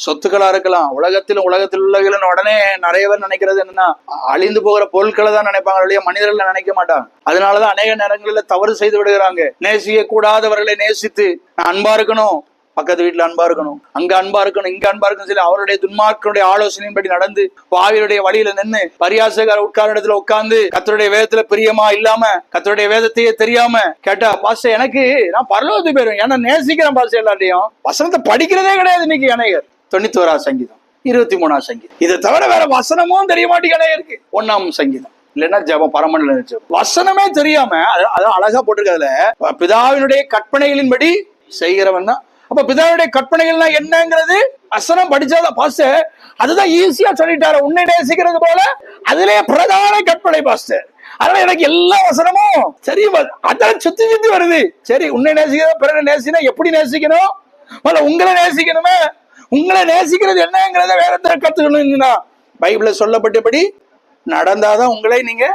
சொத்துக்களா இருக்கலாம், உலகத்தில் உள்ளவர்கள் உடனே நிறைய பேர் நினைக்கிறது என்னன்னா அழிந்து போகிற பொருட்களை தான் நினைப்பாங்க, இல்லையா மனிதர்கள் நினைக்க மாட்டாங்க. அதனாலதான் அநேக நேரங்களில் தவறு செய்து விடுகிறாங்க. நேசிக்க கூடாதவர்களை நேசித்து அன்பா இருக்கணும், பக்கத்து வீட்டுல அன்பா இருக்கணும், அங்க அன்பா இருக்கணும், இங்க அன்பா இருக்கணும் சொல்லி அவருடைய துன்மார்க்கனுடைய ஆலோசனையின்படி நடந்து பாவியருடைய வழியில நின்று பரியாசகர் உட்கார இடத்துல உட்கார்ந்து கர்த்தருடைய வேதத்துல பிரியமா இல்லாம கர்த்தருடைய வேதத்தையே தெரியாம கேட்டா பாஸ்டர் எனக்கு நான் பரலோகத்துக்கு போயிடும் ஏன்னா நேசிக்கிறேன் பாஸ்டர் எல்லாத்தையும், வசனத்தை படிக்கிறதே கிடையாது இன்னைக்கு அநேகர். 91ஆம் சங்கீதம் 23ஆம் சங்கீதம் இதை தவிர வேற வசனமும் தெரிய மாட்டேங்க இருக்கு. 1ஆம் சங்கீதம் இல்லைன்னா ஜபம் பரமண்டல வசனமே தெரியாம அதான் அழகா போட்டிருக்கிறதுல பிதாவினுடைய கற்பனைகளின்படி செய்கிறவன் தான். அப்ப பிதாவுடைய கற்பனைகள்னா என்னங்கிறது வசனம் படிச்சாதான் பாஸ்டர், அதுதான் ஈஸியா சொல்லிட்டாரு, உன்னை நேசிக்கிறது போல அதிலே பிரதான கற்பனை பாஸ்டர். அதனால எனக்கு எல்லா வசனமும் சரி அதெல்லாம் சுத்தி சுத்தி வருது. சரி உன்னை நேசிக்கிறத பிறனை நேசினா எப்படி நேசிக்கணும், உங்களை நேசிக்கணுமே, உங்களை நேசிக்கிறது என்னங்கிறத வேற கத்துக்கணும். பைபிள்ல சொல்லப்பட்டபடி நடந்தாதான் உங்களை நீங்க